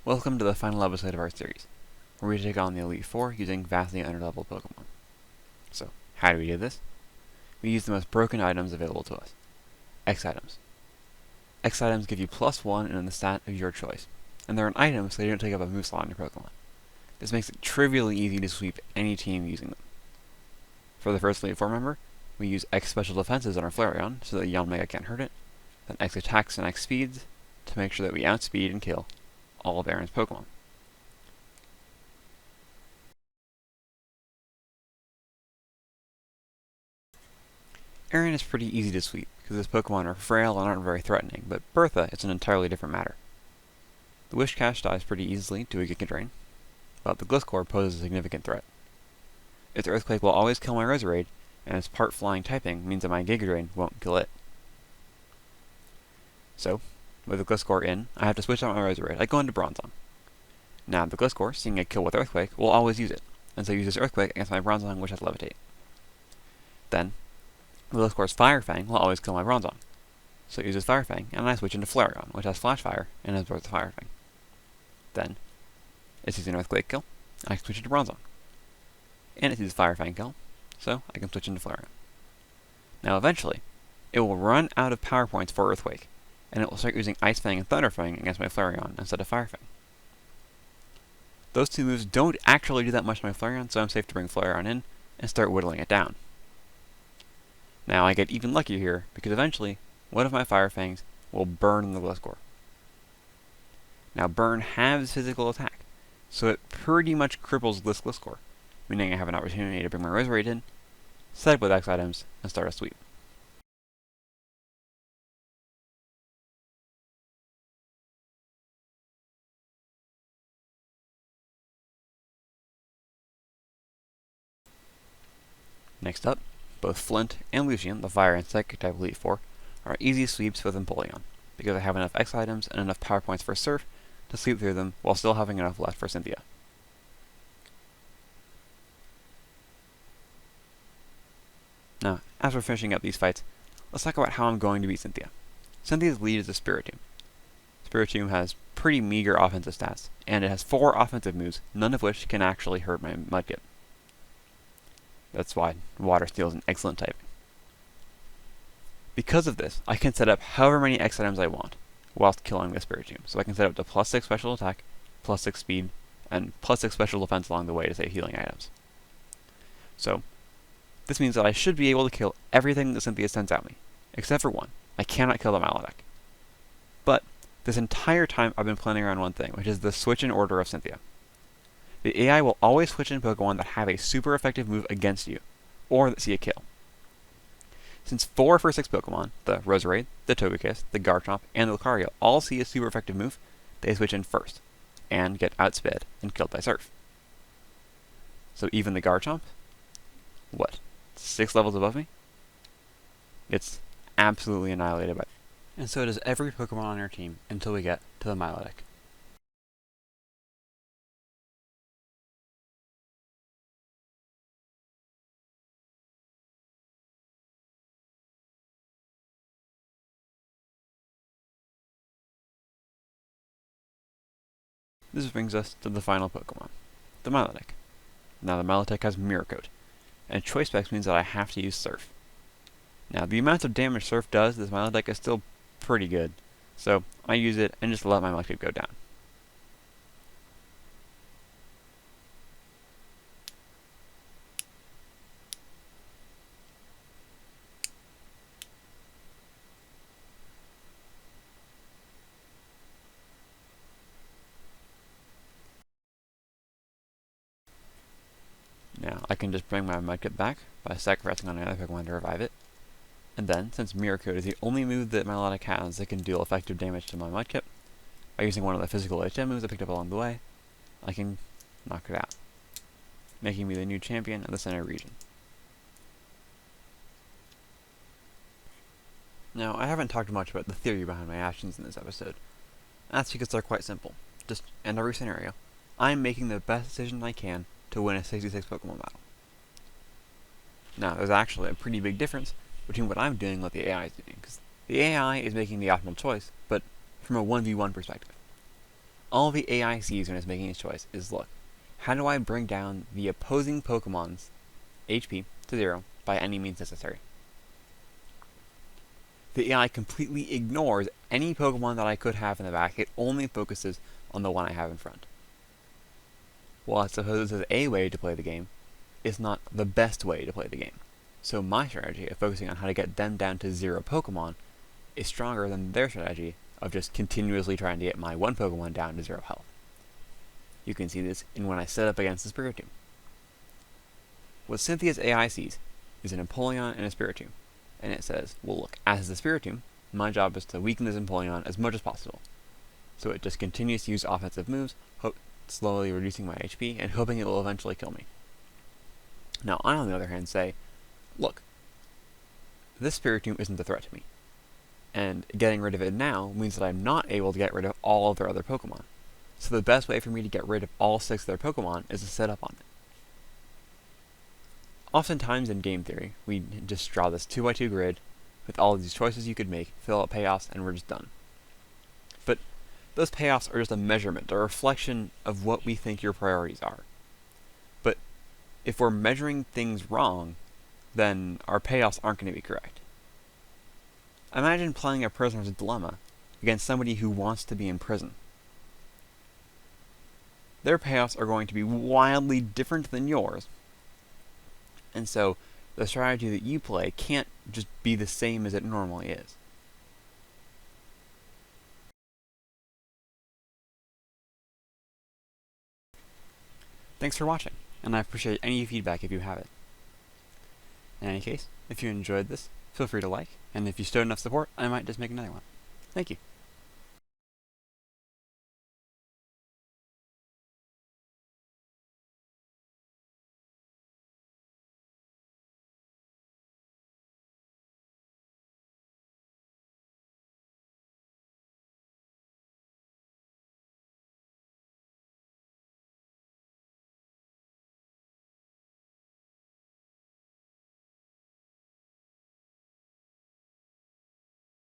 Welcome to the final episode of our series, where we take on the Elite Four using vastly underleveled Pokemon. So, how do we do this? We use the most broken items available to us. X items. X items give you +1 in the stat of your choice, and they're an item so they don't take up a move slot in your Pokemon. This makes it trivially easy to sweep any team using them. For the first Elite Four member, we use X special defenses on our Flareon so that Yanmega can't hurt it, then X attacks and X speeds to make sure that we outspeed and kill all of Aaron's Pokemon. Aaron is pretty easy to sweep, because his Pokemon are frail and aren't very threatening, but Bertha is an entirely different matter. The Whiscash dies pretty easily to a Giga Drain, but the Gliscor poses a significant threat. Its Earthquake will always kill my Roserade, and its part flying typing means that my Giga Drain won't kill it. So, with the Gliscor in, I have to switch out my Roserade. I go into Bronzong. Now, the Gliscor, seeing a kill with Earthquake, will always use it, and so uses Earthquake against my Bronzong, which has Levitate. Then, the Gliscor's Fire Fang will always kill my Bronzong, so it uses Fire Fang, and I switch into Flareon, which has Flash Fire and absorbs the Fire Fang. Then, it sees an Earthquake kill, I can switch into Bronzong. And it sees Fire Fang kill, so I can switch into Flareon. Now, eventually, it will run out of power points for Earthquake, and it will start using Ice Fang and Thunder Fang against my Flareon instead of Fire Fang. Those two moves don't actually do that much to my Flareon, so I'm safe to bring Flareon in and start whittling it down. Now I get even luckier here, because eventually, one of my Fire Fangs will burn the Gliscor. Now Burn halves physical attack, so it pretty much cripples this Gliscor, meaning I have an opportunity to bring my Roserade in, set up with X items, and start a sweep. Next up, both Flint and Lucian, the Fire and Psychic type Elite Four, are easy sweeps with Empoleon, because I have enough X items and enough power points for Surf to sweep through them while still having enough left for Cynthia. Now, as we're finishing up these fights, let's talk about how I'm going to beat Cynthia. Cynthia's lead is a Spiritomb. Spiritomb has pretty meager offensive stats, and it has 4 offensive moves, none of which can actually hurt my Mudkip. That's why Water Steel is an excellent typing. Because of this, I can set up however many X items I want, whilst killing the Spiritomb. So I can set up to +6 special attack, +6 speed, and +6 special defense along the way to save healing items. So, this means that I should be able to kill everything that Cynthia sends at me, except for one. I cannot kill the Maladek. But, this entire time I've been planning around one thing, which is the switch in order of Cynthia. The AI will always switch in Pokemon that have a super effective move against you, or that see a kill. Since 4 of her 6 Pokemon, the Roserade, the Togekiss, the Garchomp, and the Lucario, all see a super effective move, they switch in first, and get outsped and killed by Surf. So even the Garchomp, 6 levels above me? It's absolutely annihilated by... And so does every Pokemon on your team until we get to the Milotic. This brings us to the final Pokemon, the Milotic. Now the Milotic has Mirror Coat, and Choice Specs means that I have to use Surf. Now the amount of damage Surf does to this Milotic is still pretty good, so I use it and just let my Mudkip go down. Now, I can just bring my Mudkip back by sacrificing on another Pokemon to revive it. And then, since Mirror Coat is the only move that Milotic has that can deal effective damage to my Mudkip, by using one of the physical HM moves I picked up along the way, I can knock it out, making me the new champion of the center region. Now, I haven't talked much about the theory behind my actions in this episode. That's because they're quite simple. Just in every scenario, I'm making the best decision I can to win a 66 Pokemon battle. Now, there's actually a pretty big difference between what I'm doing and what the AI is doing, because the AI is making the optimal choice, but from a 1v1 perspective. all the AI sees when it's making its choice is, look, how do I bring down the opposing Pokemon's HP to 0 by any means necessary? The AI completely ignores any Pokemon that I could have in the back. It only focuses on the one I have in front. While I suppose this is a way to play the game, it's not the best way to play the game. So my strategy of focusing on how to get them down to 0 Pokemon is stronger than their strategy of just continuously trying to get my one Pokemon down to 0 health. You can see this in when I set up against the Spiritomb. What Cynthia's AI sees is an Empoleon and a Spiritomb, and it says, well look, as the Spiritomb, my job is to weaken this Empoleon as much as possible. So it just continues to use offensive moves, slowly reducing my HP, and hoping it will eventually kill me. Now I, on the other hand, say, look, this Spiritomb isn't a threat to me, and getting rid of it now means that I'm not able to get rid of all of their other Pokemon. So the best way for me to get rid of all 6 of their Pokemon is to set up on it. Oftentimes in game theory, we just draw this 2x2 grid with all of these choices you could make, fill out payoffs, and we're just done. But those payoffs are just a measurement, a reflection of what we think your priorities are. But if we're measuring things wrong, then our payoffs aren't going to be correct. Imagine playing a prisoner's dilemma against somebody who wants to be in prison. Their payoffs are going to be wildly different than yours, and so the strategy that you play can't just be the same as it normally is. Thanks for watching, and I appreciate any feedback if you have it. In any case, if you enjoyed this, feel free to like, and if you showed enough support, I might just make another one. Thank you.